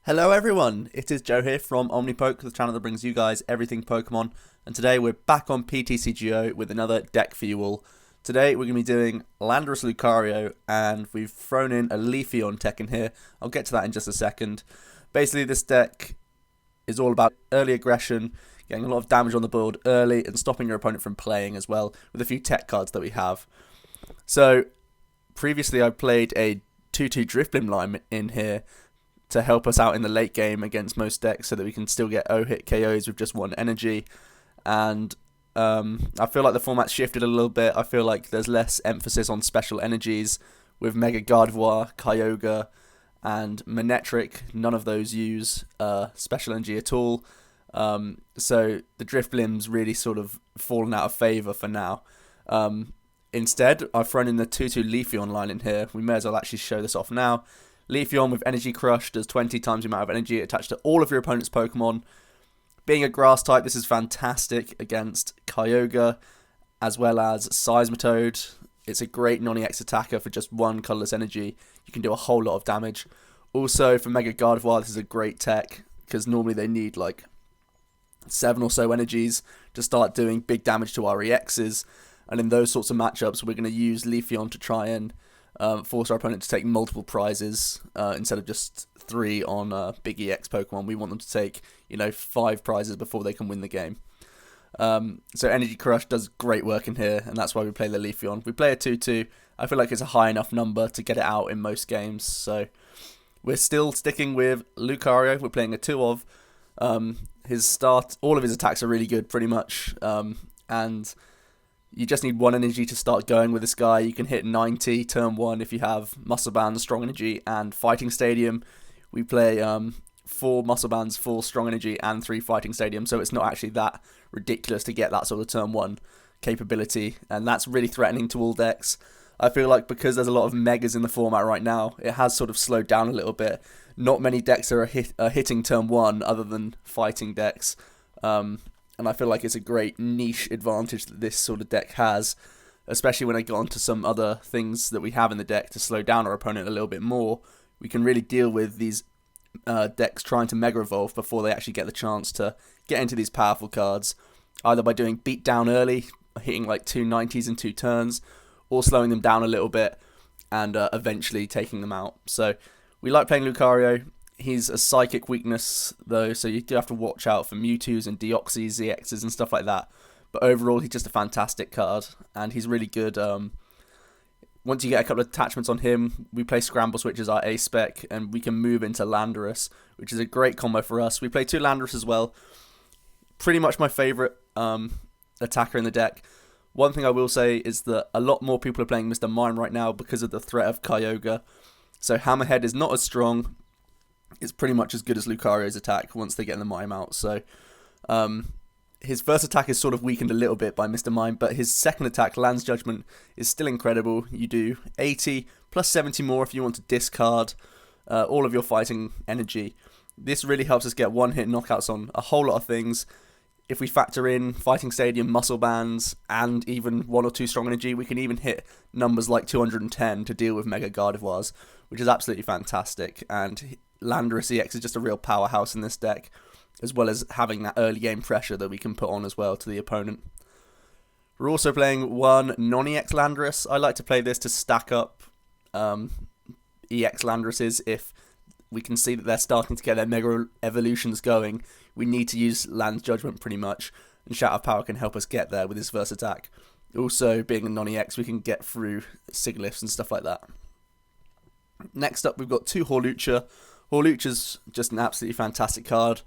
Hello everyone, it is Joe here from OmniPoke, the channel that brings you guys everything Pokemon, and today we're back on Ptcgo with another deck for you all. Today we're going to be doing Landorus Lucario, and we've thrown in a Leafeon tech in here. I'll get to that in just a second. Basically this deck is all about early aggression, getting a lot of damage on the board early, and stopping your opponent from playing as well, with a few tech cards that we have. So, previously I played a 2-2 Drifblim line in here, to help us out in the late game against most decks so that we can still get O-hit KOs with just one energy. And I feel like the format's shifted a little bit. I feel like there's less emphasis on special energies with Mega Gardevoir, Kyogre, and Manectric. None of those use special energy at all. So the Drifblim's really sort of fallen out of favour for now. Instead, I've thrown in the 2-2 Leafeon line in here. We may as well actually show this off now. Leafeon with Energy Crush does 20 times the amount of energy attached to all of your opponent's Pokemon. Being a Grass type, this is fantastic against Kyogre as well as Seismitoad. It's a great non-EX attacker for just one colourless energy. You can do a whole lot of damage. Also, for Mega Gardevoir, this is a great tech because normally they need like 7 or so energies to start doing big damage to our EXs. And in those sorts of matchups, we're going to use Leafeon to try and force our opponent to take multiple prizes instead of just 3 on big EX Pokemon. We want them to take, 5 prizes before they can win the game. So Energy Crush does great work in here, and that's why we play the Leafeon. We play a 2-2. I feel like it's a high enough number to get it out in most games. So we're still sticking with Lucario. We're playing a 2 of. All of his attacks are really good, pretty much. And you just need 1 energy to start going with this guy. You can hit 90 turn 1 if you have Muscle Band, Strong Energy, and Fighting Stadium. We play 4 Muscle Bands, 4 Strong Energy, and 3 Fighting Stadium, so it's not actually that ridiculous to get that sort of turn 1 capability, and that's really threatening to all decks. I feel like because there's a lot of Megas in the format right now, it has sort of slowed down a little bit. Not many decks are hitting turn 1 other than fighting decks. And I feel like it's a great niche advantage that this sort of deck has, especially when I get onto some other things that we have in the deck to slow down our opponent a little bit more. We can really deal with these decks trying to Mega Evolve before they actually get the chance to get into these powerful cards, either by doing beat down early, hitting like 2 90s in 2 turns, or slowing them down a little bit and eventually taking them out. So we like playing Lucario. He's a psychic weakness though, so you do have to watch out for Mewtwo's and Deoxys, ZXs and stuff like that. But overall, he's just a fantastic card, and he's really good. Once you get a couple of attachments on him, we play Scramble Switch as our A-Spec, and we can move into Landorus, which is a great combo for us. We play 2 Landorus as well. Pretty much my favourite attacker in the deck. One thing I will say is that a lot more people are playing Mr. Mime right now because of the threat of Kyogre. So Hammerhead is not as strong. It's pretty much as good as Lucario's attack once they get the Mime out. So his first attack is sort of weakened a little bit by Mr. Mime, but his second attack, Land's Judgment, is still incredible. You do 80 plus 70 more if you want to discard all of your fighting energy. This really helps us get one-hit knockouts on a whole lot of things. If we factor in Fighting Stadium, Muscle Bands, and even 1 or 2 Strong Energy, we can even hit numbers like 210 to deal with Mega Gardevoirs, which is absolutely fantastic. And Landorus EX is just a real powerhouse in this deck, as well as having that early game pressure that we can put on as well to the opponent. We're also playing 1 non-EX Landorus. I like to play this to stack up EX Landoruses. If we can see that they're starting to get their Mega Evolutions going, we need to use Land's Judgment pretty much, and Shout of Power can help us get there with his first attack. Also, being a non-EX, we can get through Siglifs and stuff like that. Next up, we've got 2 Hawlucha. Hawlucha's just an absolutely fantastic card.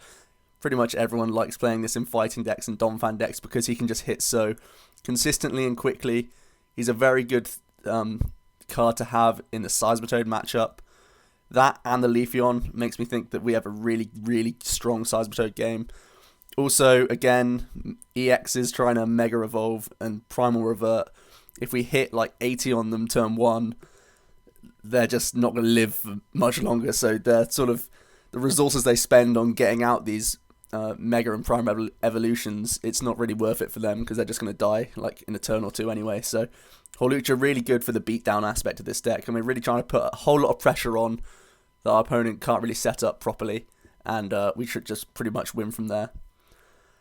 Pretty much everyone likes playing this in fighting decks and Domfan decks because he can just hit so consistently and quickly. He's a very good card to have in the Seismitoad matchup. That and the Leafeon makes me think that we have a really, really strong Seismitoad game. Also, again, EX is trying to Mega Evolve and Primal Revert. If we hit like 80 on them turn 1, they're just not going to live for much longer. So they're sort of the resources they spend on getting out these Mega and Prime Evolutions, it's not really worth it for them because they're just going to die like in a turn or 2 anyway. So Hawlucha really good for the beatdown aspect of this deck, and we're really trying to put a whole lot of pressure on that our opponent can't really set up properly, and we should just pretty much win from there.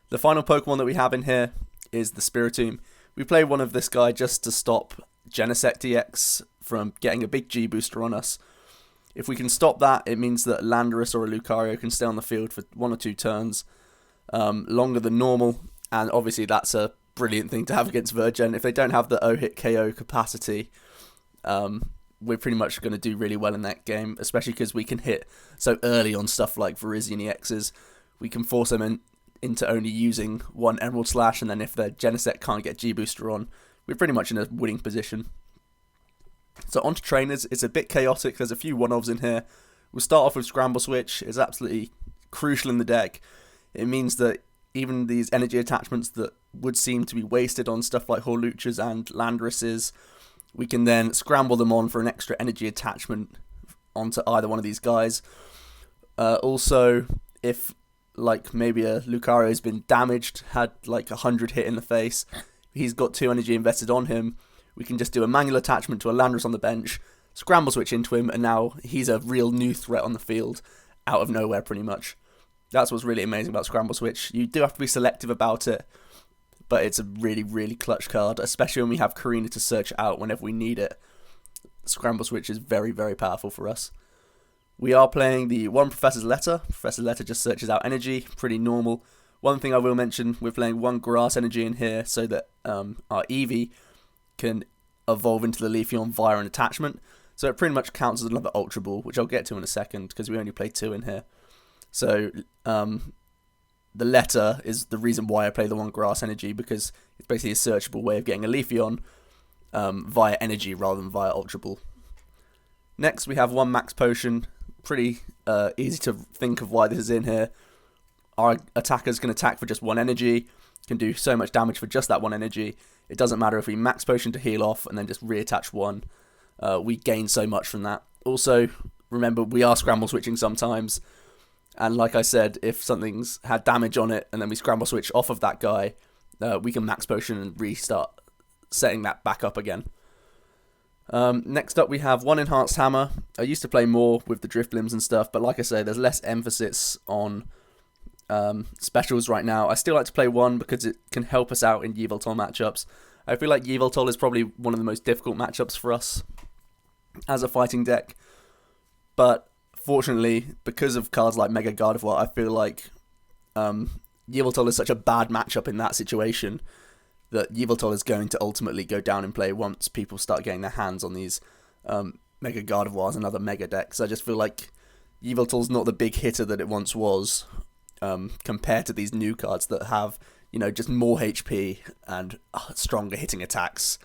The final Pokemon that we have in here is the Spiritomb. We play one of this guy just to stop Genesect EX from getting a big G booster on us. If we can stop that, it means that Landorus or a Lucario can stay on the field for 1 or 2 turns longer than normal, and obviously that's a brilliant thing to have against Virgin. If they don't have the O-hit KO capacity, we're pretty much going to do really well in that game, especially because we can hit so early on stuff like Virizion EXs. We can force them into only using 1 Emerald Slash, and then if their Genesect can't get G-Booster on, we're pretty much in a winning position. So on to trainers. It's a bit chaotic. There's a few one-offs in here. We'll start off with Scramble Switch. It's absolutely crucial in the deck. It means that even these energy attachments that would seem to be wasted on stuff like Hawluchas and Landoruses, we can then scramble them on for an extra energy attachment onto either one of these guys. Also, if like maybe a Lucario has been damaged, had like 100 hit in the face, he's got 2 energy invested on him, we can just do a manual attachment to a Landorus on the bench, Scramble Switch into him, and now he's a real new threat on the field, out of nowhere pretty much. That's what's really amazing about Scramble Switch. You do have to be selective about it, but it's a really, really clutch card, especially when we have Karina to search out whenever we need it. Scramble Switch is very, very powerful for us. We are playing the one Professor's Letter. Professor's Letter just searches out energy, pretty normal. One thing I will mention, we're playing 1 Grass Energy in here so that our Eevee can evolve into the Leafeon via an attachment. So it pretty much counts as another Ultra Ball, which I'll get to in a second because we only play 2 in here. So the Letter is the reason why I play the 1 Grass Energy, because it's basically a searchable way of getting a Leafeon via energy rather than via Ultra Ball. Next we have 1 Max Potion. Pretty easy to think of why this is in here. Our attackers can attack for just 1 energy, can do so much damage for just that 1 energy. It doesn't matter if we Max Potion to heal off and then just reattach 1. We gain so much from that. Also, remember, we are Scramble Switching sometimes. And like I said, if something's had damage on it and then we Scramble Switch off of that guy, we can Max Potion and restart setting that back up again. Next up we have 1 Enhanced Hammer. I used to play more with the Drift Limbs and stuff, but like I say, there's less emphasis on specials right now. I still like to play 1 because it can help us out in Yveltal matchups. I feel like Yveltal is probably one of the most difficult matchups for us as a fighting deck, but fortunately, because of cards like Mega Gardevoir, I feel like Yveltal is such a bad matchup in that situation that Yveltal is going to ultimately go down in play once people start getting their hands on these Mega Gardevoirs and other Mega decks. I just feel like Yveltal's not the big hitter that it once was, compared to these new cards that have, you know, just more HP and stronger hitting attacks.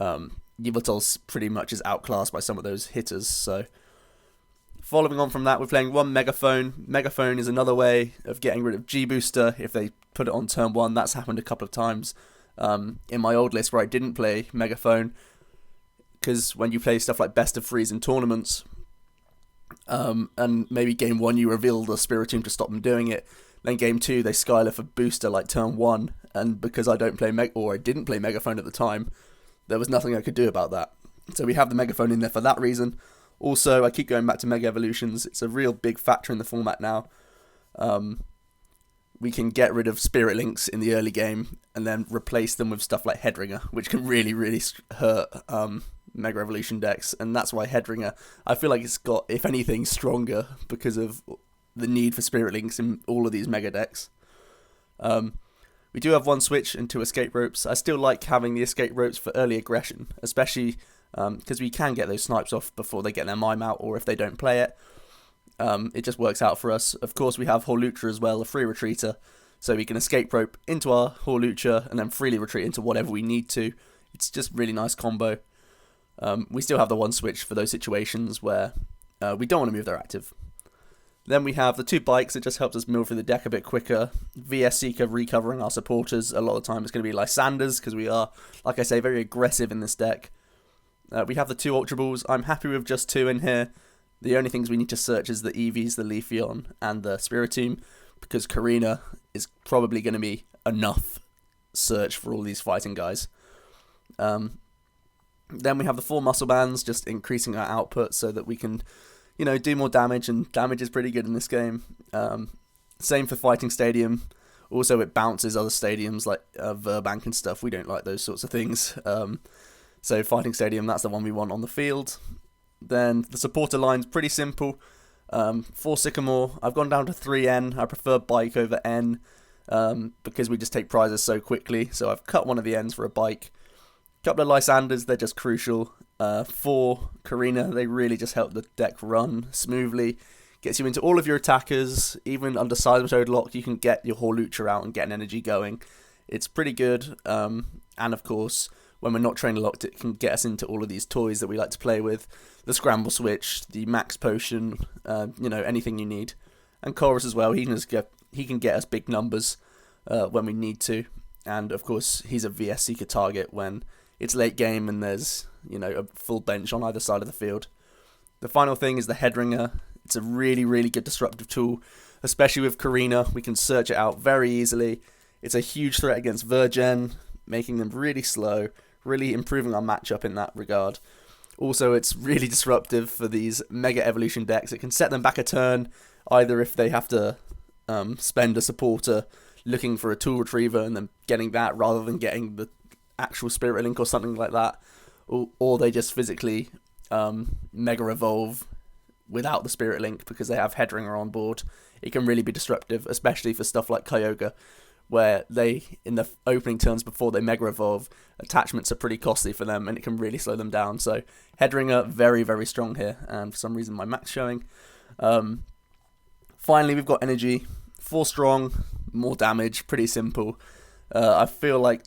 Yveltal's pretty much is outclassed by some of those hitters, so following on from that, we're playing 1 Megaphone. Megaphone is another way of getting rid of G-Booster if they put it on turn 1. That's happened a couple of times in my old list where I didn't play Megaphone, because when you play stuff like Best of Threes in tournaments, and maybe game 1 you reveal the Spiritomb to stop them doing it, then game 2 they Skylar for booster like turn 1, and because I don't play I didn't play Megaphone at the time, there was nothing I could do about that. So we have the Megaphone in there for that reason. Also, I keep going back to Mega Evolutions. It's a real big factor in the format now. We can get rid of Spirit Links in the early game and then replace them with stuff like Headringer, which can really, really hurt Mega Evolution decks. And that's why Headringer, I feel like it's got, if anything, stronger because of the need for Spirit Links in all of these Mega decks. We do have 1 Switch and 2 Escape Ropes. I still like having the Escape Ropes for early aggression, especially because we can get those snipes off before they get their mime out, or if they don't play it. It just works out for us. Of course, we have Hawlucha as well, a free retreater, so we can Escape Rope into our Hawlucha and then freely retreat into whatever we need to. It's just really nice combo. We still have the 1 Switch for those situations where we don't want to move their active. Then we have the 2 Bikes. It just helps us mill through the deck a bit quicker. VS Seeker recovering our supporters. A lot of the time it's going to be Lysanders, because we are, like I say, very aggressive in this deck. We have the 2 Ultra Balls. I'm happy with just 2 in here. The only things we need to search is the Eevees, the Leafeon, and the Spiritomb, because Karina is probably going to be enough search for all these fighting guys. Then we have the 4 Muscle Bands, just increasing our output so that we can, do more damage, and damage is pretty good in this game. Same for Fighting Stadium. Also, it bounces other stadiums like Verbank and stuff. We don't like those sorts of things. So Fighting Stadium, that's the one we want on the field. Then the supporter line's pretty simple. For Sycamore, I've gone down to 3N. I prefer Bike over N because we just take prizes so quickly. So I've cut one of the Ns for a Bike. Couple of Lysanders, they're just crucial. For Karina, they really just help the deck run smoothly. Gets you into all of your attackers. Even under Seismitoad lock, you can get your Hawlucha out and get an energy going. It's pretty good. And of course, when we're not trainer locked, it can get us into all of these toys that we like to play with. The Scramble Switch, the Max Potion, anything you need. And Chorus as well, he can get us big numbers when we need to. And of course, he's a VS Seeker target when it's late game and there's, a full bench on either side of the field. The final thing is the Headringer. It's a really, really good disruptive tool, especially with Karina. We can search it out very easily. It's a huge threat against Virgen, making them really slow, really improving our matchup in that regard. Also, it's really disruptive for these Mega Evolution decks. It can set them back a turn, either if they have to spend a supporter looking for a tool retriever and then getting that rather than getting the actual Spirit Link or something like that, or they just physically Mega Evolve without the Spirit Link because they have Headringer on board. It can really be disruptive, especially for stuff like Kyogre, where they, in the opening turns before they Mega Evolve, attachments are pretty costly for them and it can really slow them down. So Headringer, very, very strong here, and for some reason my max showing. Finally, we've got Energy. 4 strong, more damage, pretty simple. I feel like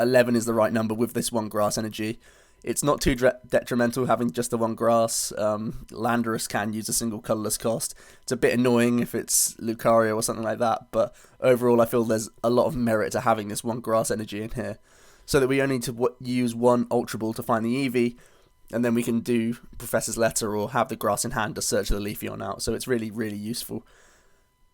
11 is the right number with this 1 grass energy. It's not too detrimental having just the 1 grass. Landorus can use a single colourless cost. It's a bit annoying if it's Lucario or something like that, but overall I feel there's a lot of merit to having this 1 grass energy in here, so that we only need to use 1 Ultra Ball to find the Eevee, and then we can do Professor's Letter or have the grass in hand to search the Leafeon out, so it's really, really useful.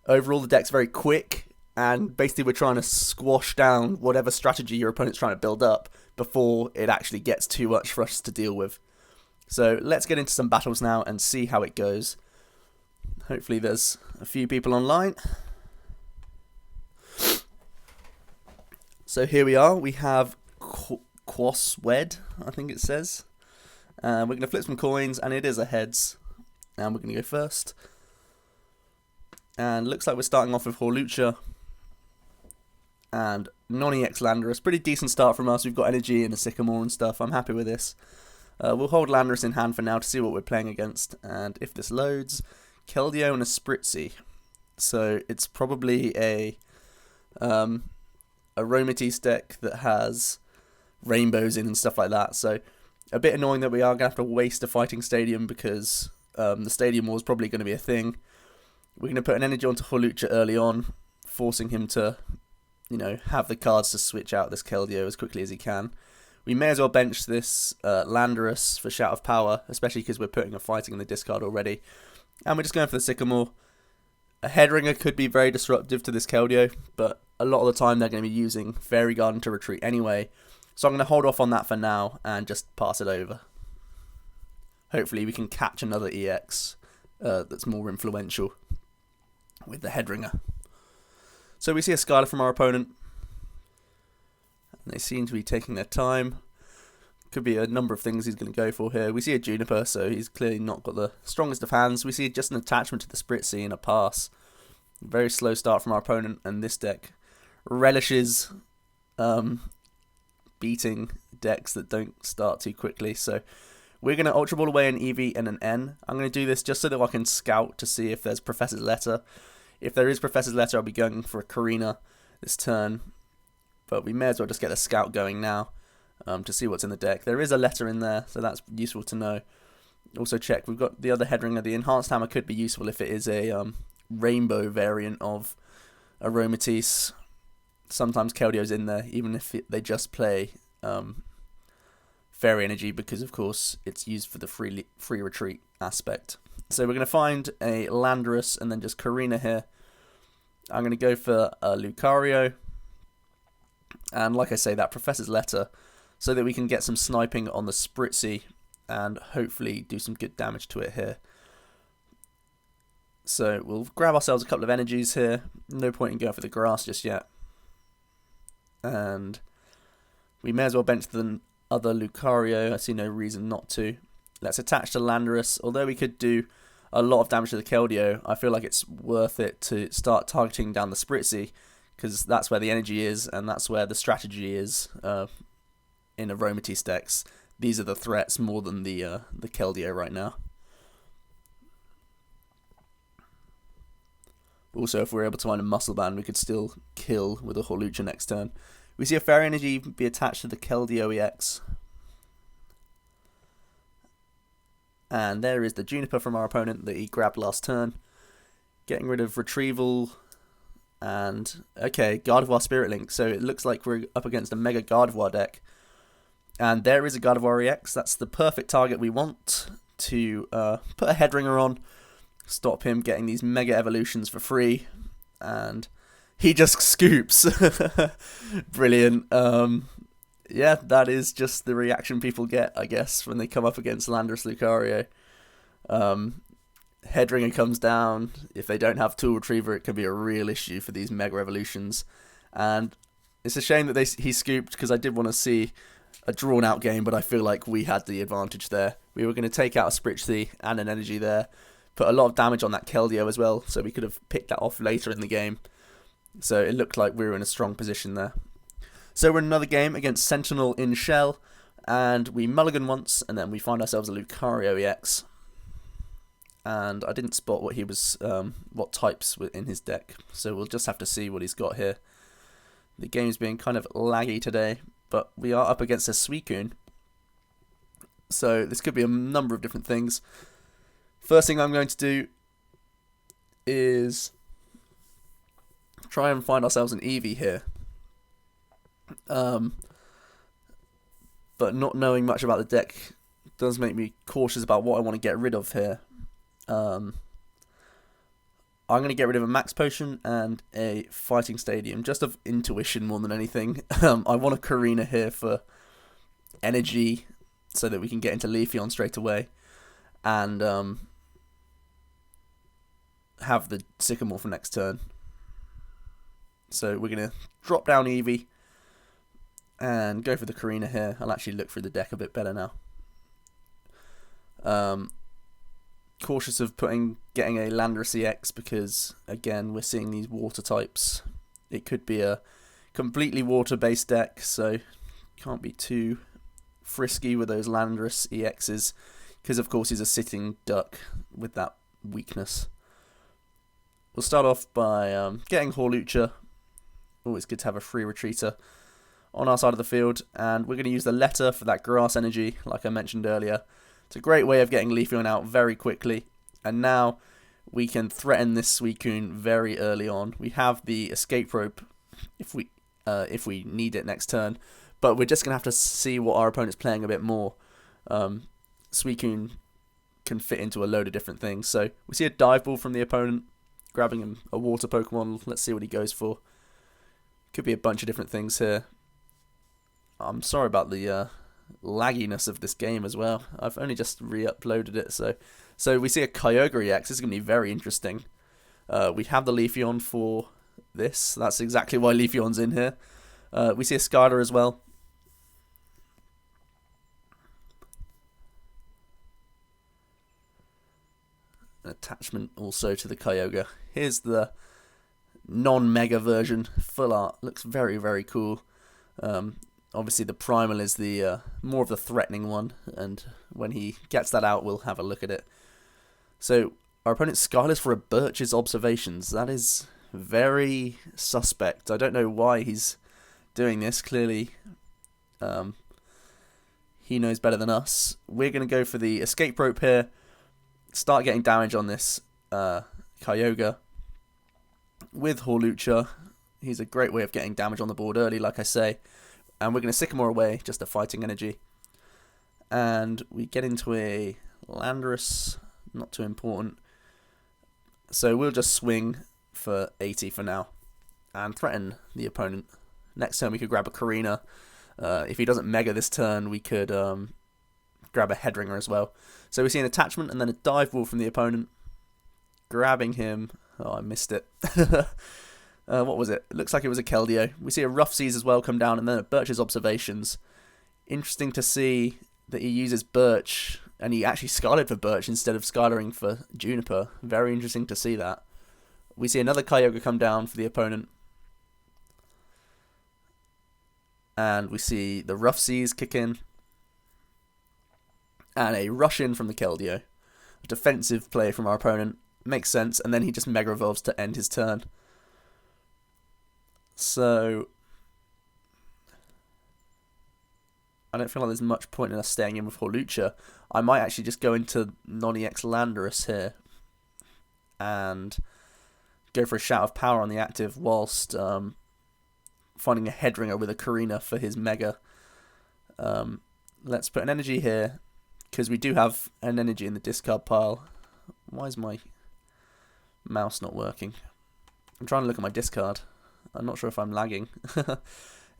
Overall, the deck's very quick, and basically we're trying to squash down whatever strategy your opponent's trying to build up before it actually gets too much for us to deal with. So let's get into some battles now and see how it goes. Hopefully there's a few people online. So here we are, we have Quoswed, I think it says. We're going to flip some coins, and it is a heads, and we're going to go first. And looks like we're starting off with Hawlucha and non-EX Landorus. Pretty decent start from us. We've got energy and a Sycamore and stuff. I'm happy with this. We'll hold Landorus in hand for now to see what we're playing against. And if this loads, Keldeo and a Spritzy. So it's probably a Aromatisse deck that has rainbows in and stuff like that. So a bit annoying that we are going to have to waste a Fighting Stadium because the Stadium War is probably going to be a thing. We're going to put an energy onto Hawlucha early on, forcing him to, have the cards to switch out this Keldeo as quickly as he can. We may as well bench this Landorus for Shout of Power, especially because we're putting a Fighting in the discard already. And we're just going for the Sycamore. A Headringer could be very disruptive to this Keldeo, but a lot of the time they're going to be using Fairy Garden to retreat anyway. So I'm going to hold off on that for now and just pass it over. Hopefully we can catch another EX that's more influential with the Headringer. So we see a Skylar from our opponent, and they seem to be taking their time. Could be a number of things he's going to go for here. We see a Juniper, so he's clearly not got the strongest of hands. We see just an attachment to the Spritzy and a pass. Very slow start from our opponent, and this deck relishes beating decks that don't start too quickly. So we're going to Ultra Ball away an Eevee and an N. I'm going to do this just so that I can scout to see if there's Professor's Letter. If there is Professor's Letter, I'll be going for a Karina this turn. But we may as well just get a scout going now to see what's in the deck. There is a letter in there, so that's useful to know. Also check, we've got the other Headringer. The Enhanced Hammer could be useful if it is a rainbow variant of Aromatisse. Sometimes Keldeo's in there, even if they just play Fairy Energy, because of course it's used for the free retreat aspect. So we're going to find a Landorus and then just Karina here. I'm going to go for a Lucario. And like I say, that Professor's Letter, so that we can get some sniping on the Spritzy and hopefully do some good damage to it here. So we'll grab ourselves a couple of energies here. No point in going for the grass just yet. And we may as well bench the other Lucario. I see no reason not to. Let's attach to Landorus. Although we could do a lot of damage to the Keldeo, I feel like it's worth it to start targeting down the Spritzy, because that's where the energy is, and that's where the strategy is in Aromatisse decks. These are the threats more than the Keldeo right now. Also, if we're able to find a Muscle Band, we could still kill with a Hawlucha next turn. We see a Fairy Energy be attached to the Keldeo EX. And there is the Juniper from our opponent that he grabbed last turn. Getting rid of Retrieval. And, okay, Gardevoir Spirit Link. So it looks like we're up against a Mega Gardevoir deck. And there is a Gardevoir EX. That's the perfect target we want to put a Headringer on. Stop him getting these Mega Evolutions for free. And he just scoops. Brilliant. Yeah, that is just the reaction people get, I guess, when they come up against Landorus Lucario. Headringer comes down. If they don't have Tool Retriever, it can be a real issue for these Mega Evolutions. And it's a shame that he scooped, because I did want to see a drawn-out game, but I feel like we had the advantage there. We were going to take out a Spritzy and an Energy there, put a lot of damage on that Keldeo as well, so we could have picked that off later in the game. So it looked like we were in a strong position there. So we're in another game against Sentinel in Shell, and we mulligan once, and then we find ourselves a Lucario EX. And I didn't spot what he was, what types were in his deck, so we'll just have to see what he's got here. The game's being kind of laggy today, but we are up against a Suicune, so this could be a number of different things. First thing I'm going to do is try and find ourselves an Eevee here. But not knowing much about the deck does make me cautious about what I want to get rid of here. I'm going to get rid of a Max Potion and a Fighting Stadium, just of intuition more than anything. I want a Karina here for energy, so that we can get into Leafeon straight away, and have the Sycamore for next turn. So we're going to drop down Eevee and go for the Karina here. I'll actually look through the deck a bit better now. Cautious of getting a Landorus EX, because again we're seeing these water types. It could be a completely water based deck, so can't be too frisky with those Landorus EXs, because of course he's a sitting duck with that weakness. We'll start off by getting Hawlucha. Always good to have a free retreater on our side of the field, and we're going to use the Letter for that grass energy, like I mentioned earlier. It's a great way of getting Leafeon out very quickly, and now we can threaten this Suicune very early on. We have the Escape Rope if we need it next turn, but we're just going to have to see what our opponent's playing a bit more. Suicune can fit into a load of different things, so we see a Dive Ball from the opponent, grabbing him a Water Pokemon. Let's see what he goes for. Could be a bunch of different things here. I'm sorry about the lagginess of this game as well. I've only just re-uploaded it, so we see a Kyogre EX. This is going to be very interesting. We have the Leafeon for this. That's exactly why Leafeon's in here. We see a Skylar as well. An attachment also to the Kyogre. Here's the non-mega version. Full art. Looks very, very cool. Obviously the Primal is the more of the threatening one, and when he gets that out we'll have a look at it. So our opponent's Skylar's for a Birch's Observations. That is very suspect. I don't know why he's doing this. Clearly he knows better than us. We're going to go for the Escape Rope here, start getting damage on this Kyogre with Hawlucha. He's a great way of getting damage on the board early, like I say. And we're going to Sycamore away, just a fighting energy. And we get into a Landorus, not too important. So we'll just swing for 80 for now and threaten the opponent. Next turn we could grab a Karina. If he doesn't Mega this turn, we could grab a Headringer as well. So we see an attachment and then a Dive Ball from the opponent. grabbing him. Oh, I missed it. What was it? It looks like it was a Keldeo. We see a Rough Seas as well come down, and then at Birch's observations. Interesting to see that he uses Birch, and he actually Skylared for Birch instead of Skylaring for Juniper. Very interesting to see that. We see another Kyogre come down for the opponent. And we see the Rough Seas kick in. And a rush in from the Keldeo. A defensive play from our opponent. Makes sense, and then he just Mega Evolves to end his turn. So I don't feel like there's much point in us staying in with Hawlucha. I might actually just go into non-EX Landorus here and go for a Shout of Power on the active whilst finding a Headringer with a Karina for his Mega. Let's put an energy here because we do have an energy in the discard pile. Why is my mouse not working? I'm trying to look at my discard. I'm not sure if I'm lagging.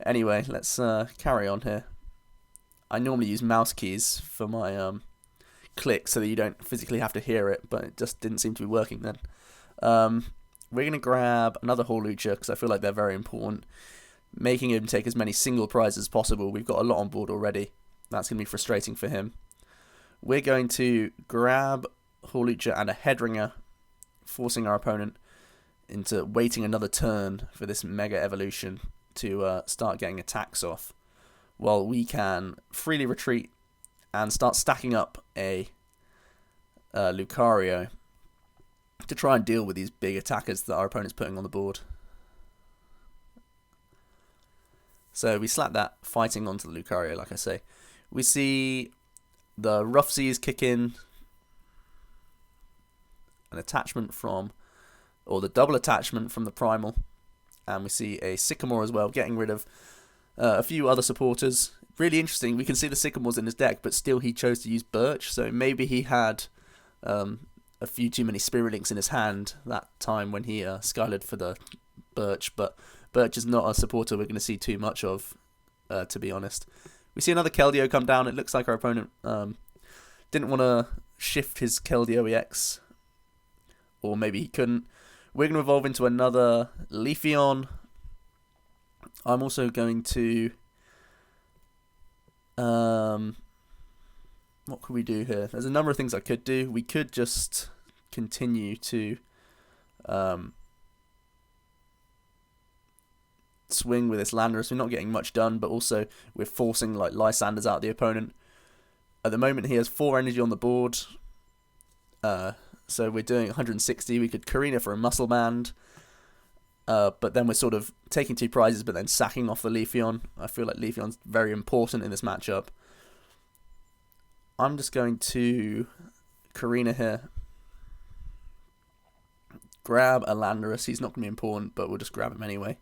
Anyway, let's carry on here. I normally use mouse keys for my click so that you don't physically have to hear it, but it just didn't seem to be working then. We're going to grab another Hawlucha because I feel like they're very important. Making him take as many single prizes as possible. We've got a lot on board already. That's going to be frustrating for him. We're going to grab Hawlucha and a Headringer, forcing our opponent into waiting another turn for this Mega Evolution to start getting attacks off, while we can freely retreat and start stacking up a Lucario to try and deal with these big attackers that our opponent's putting on the board. So we slap that fighting onto the Lucario, like I say. We see the Rough Seas kick in, an attachment from, or the double attachment from the Primal, and we see a Sycamore as well, getting rid of a few other supporters. Really interesting, we can see the Sycamores in his deck, but still he chose to use Birch, so maybe he had a few too many Spirit Links in his hand that time when he Skylared for the Birch, but Birch is not a supporter we're going to see too much of, to be honest. We see another Keldeo come down. It looks like our opponent didn't want to shift his Keldeo EX, or maybe he couldn't. We're going to evolve into another Leafeon. I'm also going to... what could we do here? There's a number of things I could do. We could just continue to swing with this Landorus. We're not getting much done, but also we're forcing like Lysanders out of the opponent. At the moment he has 4 energy on the board. So we're doing 160. We could Karina for a Muscle Band. But then we're sort of taking 2 prizes but then sacking off the Leafeon. I feel like Leafeon's very important in this matchup. I'm just going to Karina here. Grab a Landorus. He's not going to be important, but we'll just grab him anyway.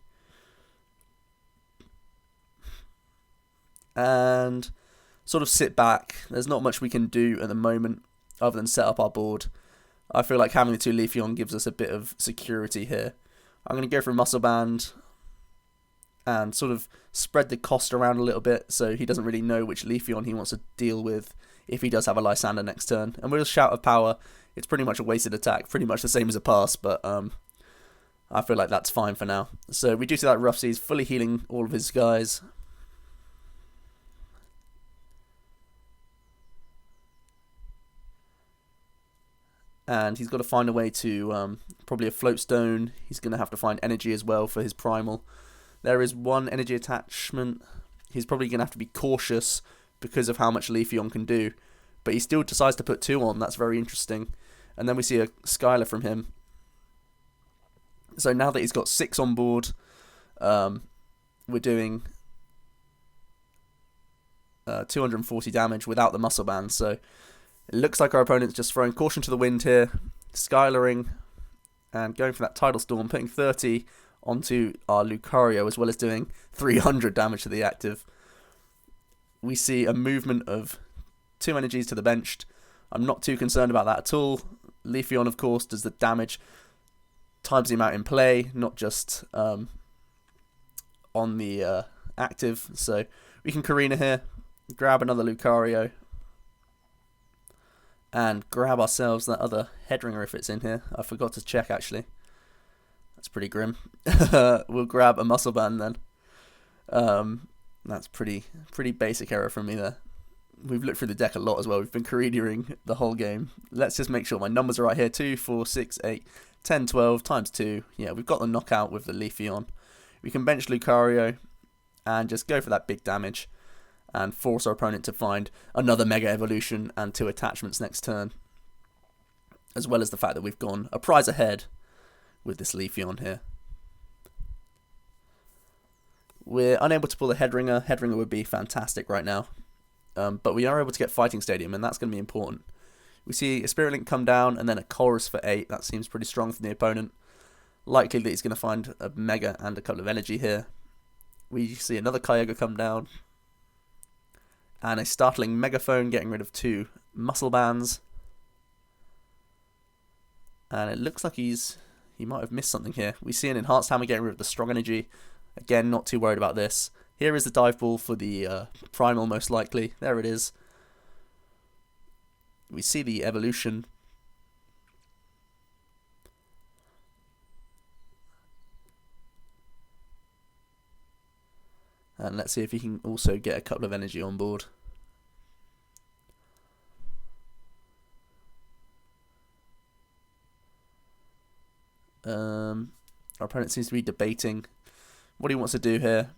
And sort of sit back. There's not much we can do at the moment other than set up our board. I feel like having the 2 Leafeon gives us a bit of security here. I'm going to go for a Muscle Band and sort of spread the cost around a little bit so he doesn't really know which Leafeon he wants to deal with if he does have a Lysander next turn. And we'll just Shout of Power. It's pretty much a wasted attack, pretty much the same as a pass, but I feel like that's fine for now. So we do see that Rough Seas fully healing all of his guys. And he's got to find a way to probably a Float Stone. He's going to have to find energy as well for his Primal. There is 1 energy attachment. He's probably going to have to be cautious because of how much Leafeon can do. But he still decides to put 2 on. That's very interesting. And then we see a Skylar from him. So now that he's got 6 on board, we're doing 240 damage without the Muscle Band. So it looks like our opponent's just throwing caution to the wind here, Skylaring, and going for that Tidal Storm, putting 30 onto our Lucario, as well as doing 300 damage to the active. We see a movement of 2 energies to the bench. I'm not too concerned about that at all. Leafeon, of course, does the damage times the amount in play, not just on the active. So we can Karina here, grab another Lucario, and grab ourselves that other headringer if it's in here. I forgot to check actually. That's pretty grim. We'll grab a muscle band then. That's pretty basic error from me there. We've looked through the deck a lot as well. We've been careering the whole game. Let's just make sure my numbers are right here. 2, 4, 6, 8, 10, 12 times 2. Yeah, we've got the knockout with the Leafeon. We can bench Lucario and just go for that big damage and force our opponent to find another Mega Evolution and 2 attachments next turn. As well as the fact that we've gone a prize ahead with this Leafeon here. We're unable to pull the Headringer. Headringer would be fantastic right now. But we are able to get Fighting Stadium, and that's going to be important. We see a Spirit Link come down, and then a Chorus for 8. That seems pretty strong for the opponent. Likely that he's going to find a Mega and a couple of energy here. We see another Kyogre come down. And a startling Megaphone getting rid of 2 Muscle Bands. And it looks like he might have missed something here. We see an Enhanced Hammer getting rid of the Strong Energy. Again, not too worried about this. Here is the Dive Ball for the Primal, most likely. There it is. We see the Evolution. And let's see if he can also get a couple of energy on board. Our opponent seems to be debating what he wants to do here.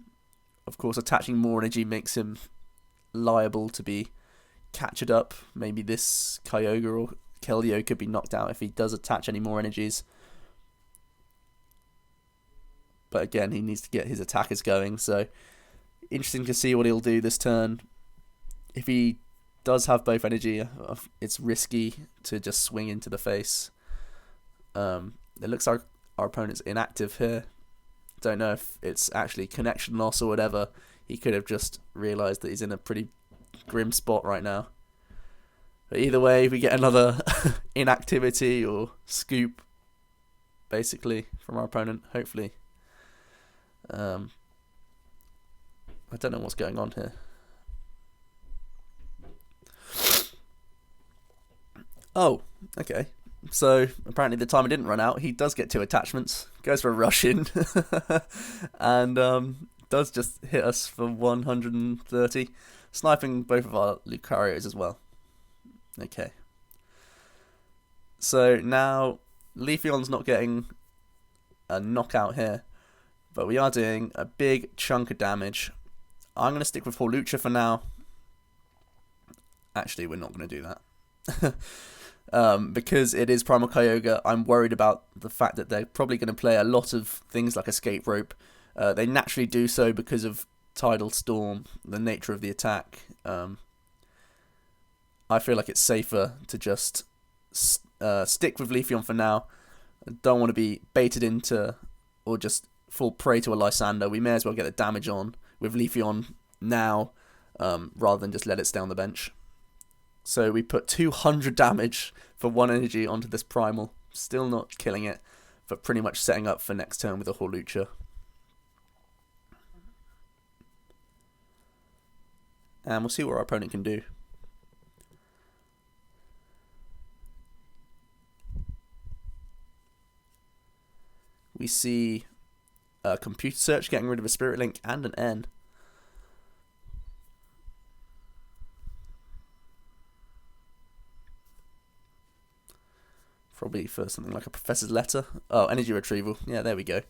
Of course, attaching more energy makes him liable to be captured up. Maybe this Kyogre or Keldeo could be knocked out if he does attach any more energies. But again, he needs to get his attackers going, so interesting to see what he'll do this turn. If he does have both energy, it's risky to just swing into the face. It looks like our opponent's inactive here. Don't know if it's actually connection loss or whatever. He could have just realised that he's in a pretty grim spot right now. But either way, we get another inactivity or scoop, basically, from our opponent, hopefully. I don't know what's going on here. Oh, okay. So, apparently the timer didn't run out. He does get 2 attachments. Goes for a rush in. And does just hit us for 130. Sniping both of our Lucarios as well. Okay. So, now Leafeon's not getting a knockout here. But we are doing a big chunk of damage. I'm going to stick with Hawlucha for now. Actually, we're not going to do that. Because it is Primal Kyogre, I'm worried about the fact that they're probably going to play a lot of things like Escape Rope. They naturally do so because of Tidal Storm, the nature of the attack. I feel like it's safer to just stick with Leafeon for now. I don't want to be baited into or just fall prey to a Lysander. We may as well get the damage on with Leafeon now rather than just let it stay on the bench. So we put 200 damage for 1 energy onto this Primal. Still not killing it, but pretty much setting up for next turn with a Hawlucha. And we'll see what our opponent can do. We see a Computer Search getting rid of a Spirit Link and an N. Probably for something like a Professor's Letter. Oh, Energy Retrieval. Yeah, there we go.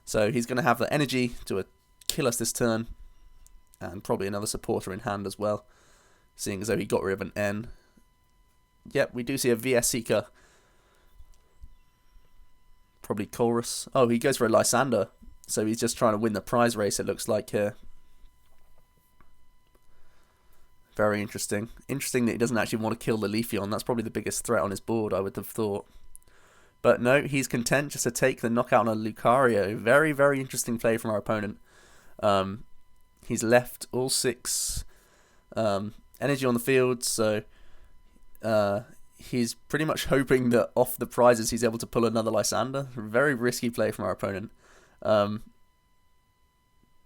So he's going to have the energy to kill us this turn. And probably another supporter in hand as well. Seeing as though he got rid of an N. Yep, we do see a VS Seeker. Probably Chorus. Oh, he goes for a Lysander. So he's just trying to win the prize race, it looks like here. Very interesting. Interesting that he doesn't actually want to kill the Leafeon. That's probably the biggest threat on his board, I would have thought. But no, he's content just to take the knockout on a Lucario. Very, very interesting play from our opponent. He's left all 6 energy on the field, so he's pretty much hoping that off the prizes he's able to pull another Lysander. Very risky play from our opponent.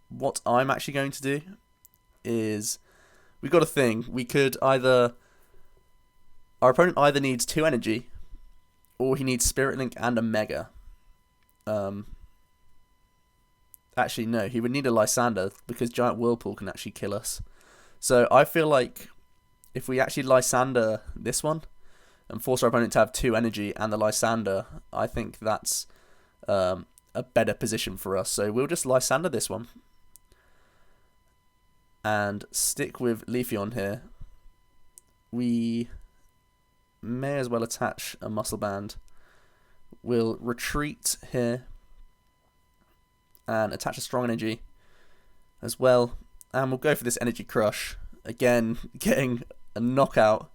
What I'm actually going to do is... We've got a thing. We could either... our opponent either needs 2 energy, or he needs Spirit Link and a Mega. Actually, no, he would need a Lysander, because Giant Whirlpool can actually kill us. So I feel like if we actually Lysander this one, and force our opponent to have 2 energy and the Lysander, I think that's a better position for us. So we'll just Lysander this one. And stick with Leafeon here. We may as well attach a Muscle Band. We'll retreat here and attach a Strong Energy as well. And we'll go for this Energy Crush. Again, getting a knockout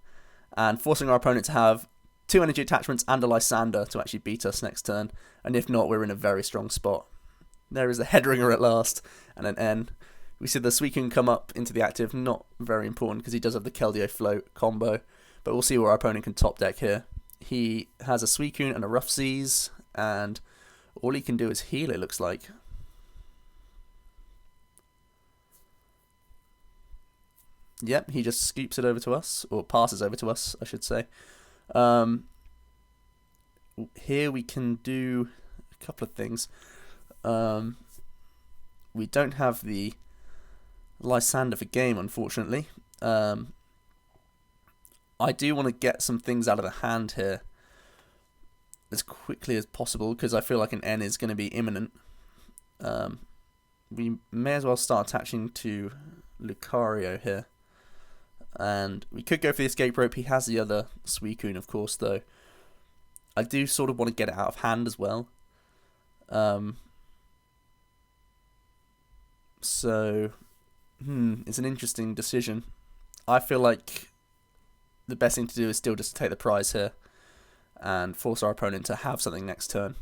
and forcing our opponent to have 2 energy attachments and a Lysander to actually beat us next turn. And if not, we're in a very strong spot. There is the Headringer at last and an N. We see the Suicune come up into the active, not very important because he does have the Keldeo Float combo. But we'll see what our opponent can top deck here. He has a Suicune and a Rough Seas, and all he can do is heal, it looks like. Yep, he just scoops it over to us, or passes over to us, I should say. Here we can do a couple of things. We don't have the Lysander for game, unfortunately. I do want to get some things out of the hand here as quickly as possible, because I feel like an N is going to be imminent. We may as well start attaching to Lucario here. And we could go for the escape rope. He has the other Suicune, of course, though. I do sort of want to get it out of hand as well. So, it's an interesting decision. I feel like the best thing to do is still just take the prize here and force our opponent to have something next turn.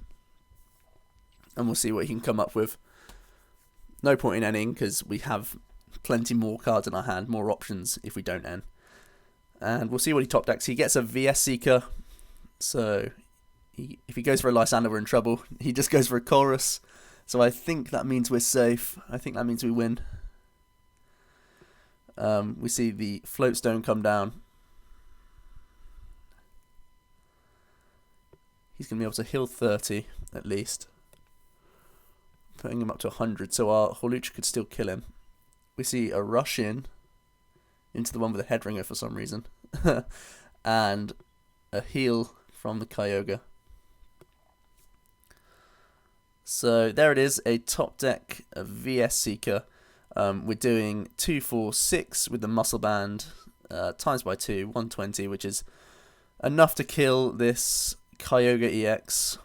And we'll see what he can come up with. No point in ending, because we have plenty more cards in our hand, more options if we don't end. And we'll see what he top decks. He gets a VS Seeker, so if he goes for a Lysander, we're in trouble. He just goes for a Chorus, so I think that means we're safe. I think that means we win. We see the Float Stone come down. He's going to be able to heal 30 at least, putting him up to 100, so our Hawlucha could still kill him. We see a rush into the one with a Headringer for some reason, and a heal from the Kyogre. So there it is, a top deck of VS Seeker. We're doing 2, 4, 6 with the Muscle Band, times by 2, 120, which is enough to kill this Kyogre EX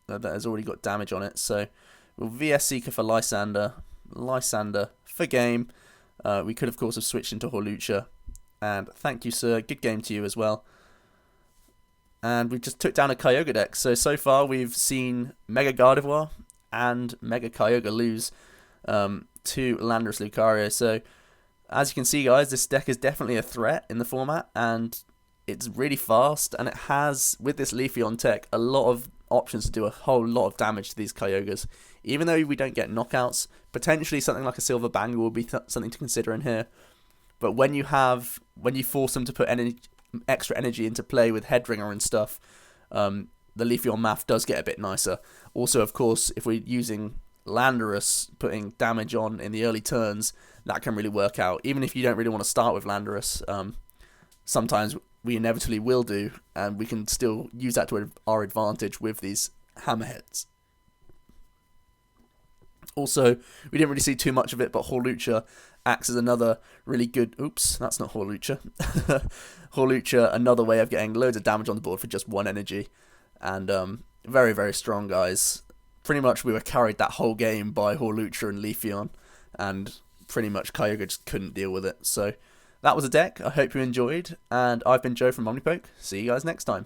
that has already got damage on it. So we'll VS Seeker for Lysander, Lysander for game. We could, of course, have switched into Hawlucha. And thank you, sir. Good game to you as well. And we just took down a Kyogre deck. So far, we've seen Mega Gardevoir and Mega Kyogre lose to Landorus Lucario. So, as you can see, guys, this deck is definitely a threat in the format. And it's really fast. And it has, with this Leafeon tech, a lot of options to do a whole lot of damage to these Kyogres. Even though we don't get knockouts, potentially something like a Silver Bangle will be something to consider in here. But when you force them to put extra energy into play with Headringer and stuff, the Leafeon math does get a bit nicer. Also, of course, if we're using Landorus putting damage on in the early turns, that can really work out. Even if you don't really want to start with Landorus, sometimes we inevitably will do, and we can still use that to our advantage with these Hammerheads. Also, we didn't really see too much of it, but Hawlucha acts as another really good... Oops, that's not Hawlucha. Hawlucha, another way of getting loads of damage on the board for just 1 energy. And very, very strong, guys. Pretty much we were carried that whole game by Hawlucha and Leafeon. And pretty much Kyogre just couldn't deal with it. So that was a deck. I hope you enjoyed. And I've been Joe from OmniPoke. See you guys next time.